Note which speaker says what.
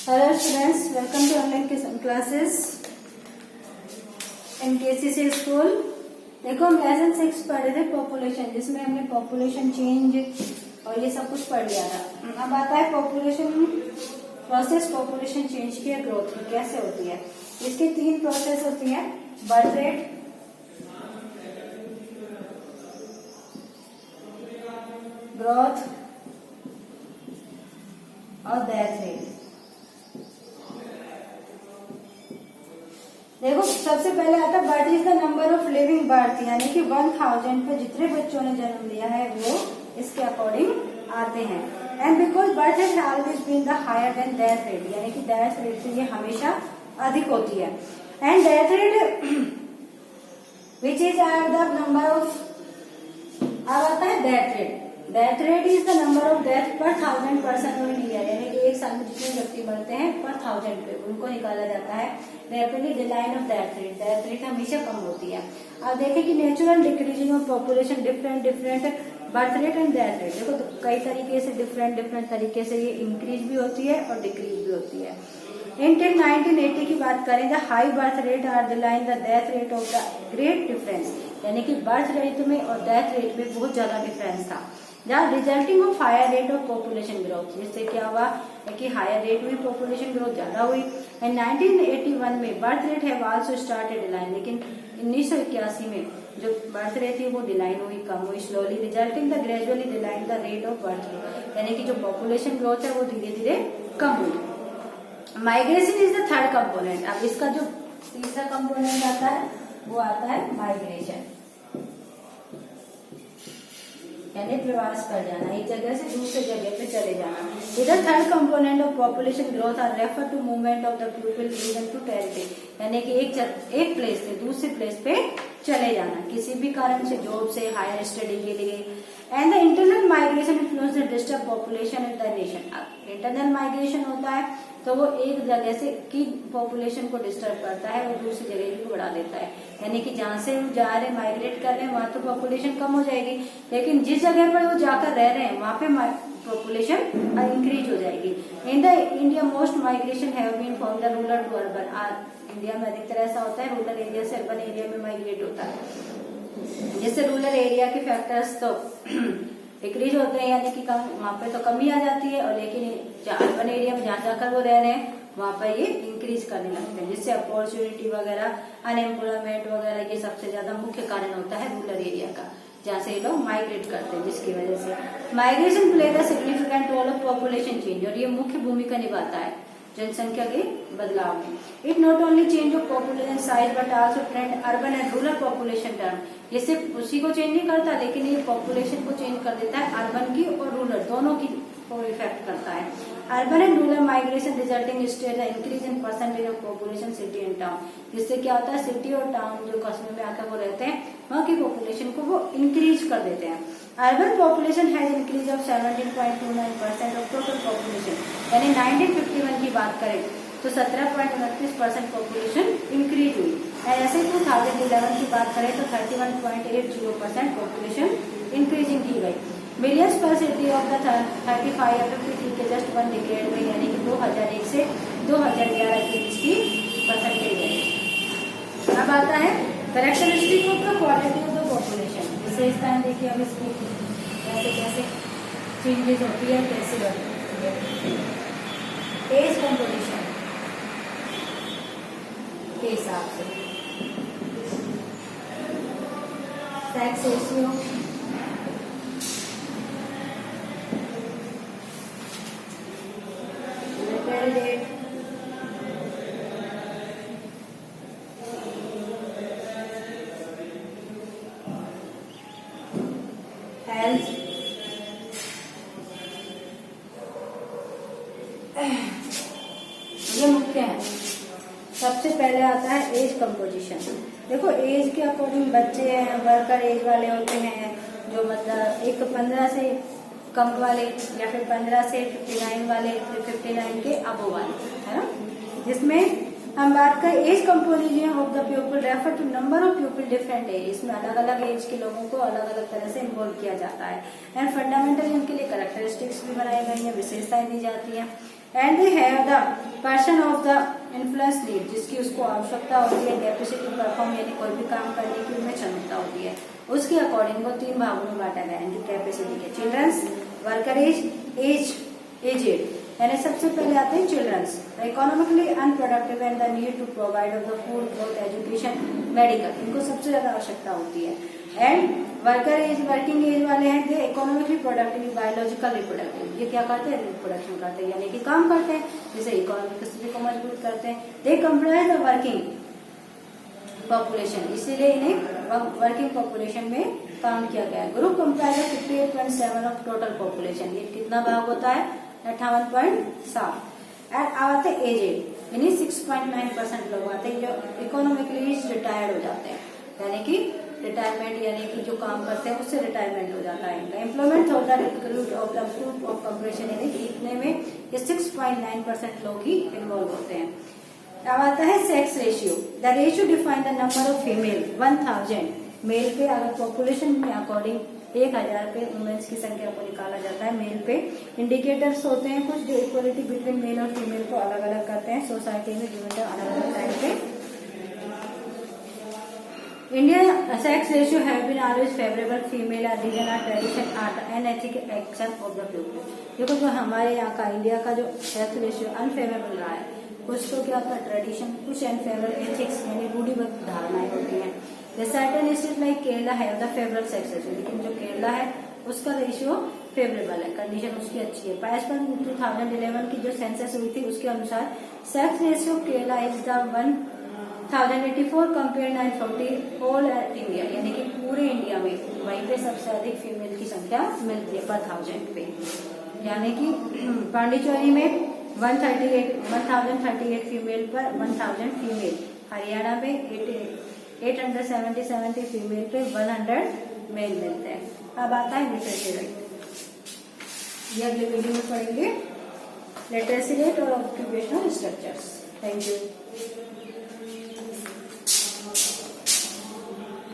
Speaker 1: Hello students, welcome to online classes in KCC school. देखो हम lesson 6 पढ़ रहे थे पॉपुलेशन, जिसमें हमने पॉपुलेशन चेंज और ये सब कुछ पढ़ लिया था। अब आता है पॉपुलेशन प्रोसेस, पॉपुलेशन चेंज की ग्रोथ की कैसे होती है। इसके 3 प्रोसेस होती है, बर्थ रेट, ग्रोथ और डेथ रेट। देखो सबसे पहले आता है birth is the number of living birth, यानी कि 1000 पे जितने बच्चों ने जन्म लिया है वो इसके अकॉर्डिंग आते हैं। And because birth rate always been the higher then death rate, यानी कि डेथ रेट से ये हमेशा अधिक होती है। And death rate which is the number of, अब आता है death rate. Death rate is the number of death पर 1000 पर्सन इन ईयर, यानी कि एक साल में जितने व्यक्ति मरते हैं पर 1000 पे उनको निकाला जाता है। Rapidly decline of death rate, death rate हमेशा कम होती है। अब देखें कि natural decreasing of population, different birth rate and death rate. देखो तो कई तरीके से डिफरेंट तरीके से ये इंक्रीज भी होती है और डिक्रीज भी होती है। इन 1980 की बात करें, the high birth rate are the line the death rate of the great difference, यानी कि बर्थ रेट में और डेथ रेट में बहुत ज्यादा डिफरेंस था। जहाँ resulting of higher rate of population growth, जिससे क्या हुआ कि हायर रेट में पॉपुलेशन ग्रोथ ज्यादा हुई। एंड 1981 में बर्थ रेट है आल्सो स्टार्टेड डिलाइन, लेकिन 1981 में जो बर्थ रेट थी वो डिलाइन हुई, कम हुई slowly, resulting the gradually decline the rate of birth rate, यानी कि जो पॉपुलेशन ग्रोथ है वो धीरे धीरे कम हुई। Migration is the third component. अब इसका जो तीसरा कंपोनेंट आता है वो आता है माइग्रेशन, यानी प्रवास कर जाना, एक जगह से दूसरे जगह पे चले जाना। इधर third component of population growth are refer to movement of the people region to territory, यानी कि एक प्लेस से दूसरे प्लेस पे चले जाना किसी भी कारण से, जॉब से, हायर स्टडी के लिए। And the internal migration influence the disturb population in the nation. Internal migration होता है तो वो एक जगह से की पॉपुलेशन को डिस्टर्ब करता है और दूसरी जगह को बढ़ा देता है, यानी कि जहाँ से वो जा रहे माइग्रेट कर रहे हैं वहां तो पॉपुलेशन कम हो जाएगी, लेकिन जिस जगह पर वो जाकर रह रहे हैं वहां पे पॉपुलेशन इंक्रीज हो जाएगी। In the India most migration have been from the rural to urban. India में अधिकतर ऐसा होता है रूरल एरिया से अर्बन एरिया में माइग्रेट होता है, जिससे रूरल एरिया के फैक्टर्स तो डिक्रीज होते हैं, यानी कि कम वहां पे तो कमी आ जाती है, और लेकिन अर्बन एरिया में जहाँ जाकर वो रह रहे हैं वहां पर ये इंक्रीज करने लगते हैं, जिससे अपॉर्चुनिटी वगैरह, अनएम्प्लॉयमेंट वगैरह ये सबसे ज्यादा मुख्य कारण होता है रूरल एरिया का, जहाँ से ये लोग माइग्रेट करते हैं, जिसकी वजह से migration play the significant role of population change, और ये मुख्य भूमिका निभाता है जनसंख्या के बदलाव में। It not only change of population size but also trend urban and rural population term, ये सिर्फ उसी को चेंज नहीं करता, लेकिन ये पॉपुलेशन को चेंज कर देता है, अर्बन की और रूरल दोनों की को इफेक्ट करता है। Urban and rural migration resulting state increase in percentage of population city and town, जिससे क्या होता है सिटी और टाउन जो कस्बे में आकर वो रहते हैं वहाँ की पॉपुलेशन को वो इंक्रीज कर देते हैं। Urban population has increase of 17.29% of total population, यानी 1951 की बात करें तो 17.29% पॉपुलेशन इंक्रीज हुई। ऐसे 2011 की बात करें तो 31.80% पॉपुलेशन इंक्रीजिंग की गई। मिलियंस पर सिटी ऑफ द 35 या 53 के जस्ट 1 डिकेड में, यानी कि 2001 से 2011 के बीच की परसेंटेज है। अब आता है characteristic of the quality of the population, विशेषताएं देखिए अब इसकी कैसे कैसे चेंजेस होती है, कैसे होती है। एज कंपोजिशन के हिसाब से, सेक्स रेशियो, डेट, हेल्थ, ये मुख्य है। सबसे पहले आता है एज कंपोजिशन। देखो एज के अकॉर्डिंग बच्चे हैं, वर्कर एज वाले होते हैं, जो मतलब एक 15 से कम वाले, या फिर 15 से 59 वाले, फिर 59 के अबो वाले, है ना। जिसमें हम बात करें age composition of the people refer to number of people different age, इसमें अलग अलग एज के लोगों को अलग अलग तरह से इन्वॉल्व किया जाता है। एंड फंडामेंटली उनके लिए कैरेक्टरिस्टिक्स भी बनाई गई है, विशेषताएं दी जाती है। And they have the person of the influence need, जिसकी उसको आवश्यकता होती है, कैपेसिटी टू परफॉर्म यानी कोई भी काम करने की उनमें क्षमता होती है, उसके अकॉर्डिंग वो 3 भागों में बांटा गया है कैपेसिटी के। चिल्ड्रंस, वर्कर एज, एजेड, यानी सबसे पहले आते हैं childrens, economically unproductive and the need to provide of the food, cloth, education, medical, इनको सबसे ज्यादा आवश्यकता होती है। And worker age, working age वाले हैं, they economically productive, biological reproductive, ये क्या करते हैं, रिप्रोडक्शन करते हैं यानी कि काम करते हैं, जैसे इकोनॉमिक स्थिति को मजबूत करते हैं। दे कंप्राइज द वर्किंग पॉपुलेशन, इसीलिए इन्हें वर्किंग पॉपुलेशन में काम किया गया है। Group comprise 58.7 of total population, ये कितना भाग होता है, 58.7। एंड आते एजेड, यानी 6.9% लोग आते हैं जो इकोनॉमिकली रिटायर्ड हो जाते हैं, यानी कि रिटायरमेंट यानी कि जो काम करते हैं उससे रिटायरमेंट हो जाता है इनका। एम्प्लॉयमेंट होता है group of the group of compression, यानी कि इतने में ये 6.9% लोग ही इन्वॉल्व होते हैं। अब आता है sex ratio, the ratio define the number of female 1000 male पे, अगर पॉपुलेशन में अकॉर्डिंग 1000 पे वुमेन्स की संख्या को निकाला जाता है मेल पे। इंडिकेटर्स होते हैं कुछ जो इक्वलिटी बिटवीन मेल और फीमेल को अलग अलग करते हैं सोसाइटी में गिवन अलग अलग टाइम पे। India sex ratio have been always favourable female reason are tradition art and ethical action of the people. देखो जो हमारे यहाँ का इंडिया का जो सेक्स रेशियो अनफेवरेबल रहा है, कुछ तो क्या होता है ट्रेडिशन, कुछ अनफेवरेबल एथिक्स यानी रूढ़िबद्ध धारणाएं होती हैं। The certain state like Kerala have the favourable sex ratio, लेकिन जो केरला है उसका रेशियो फेवरेबल है, कंडीशन उसकी अच्छी है। एज पर 2011 की जो सेंसस हुई थी उसके अनुसार sex ratio Kerala is the 1084 compare 940 whole India, यानी कि पूरे इंडिया में वहीं पे सबसे अधिक फीमेल की संख्या मिलती है पर 1000 पे, यानी कि पांडिचेरी में 1038 फीमेल पर 1000 फीमेल, हरियाणा में 870 फीमेल पे 100 मेल मिलते हैं। अब आता है लिटरेसी रेट, ये अगले वीडियो में पढ़ेंगे लिटरेसी रेट और ऑक्यूपेशनल स्ट्रक्चर्स। Thank you.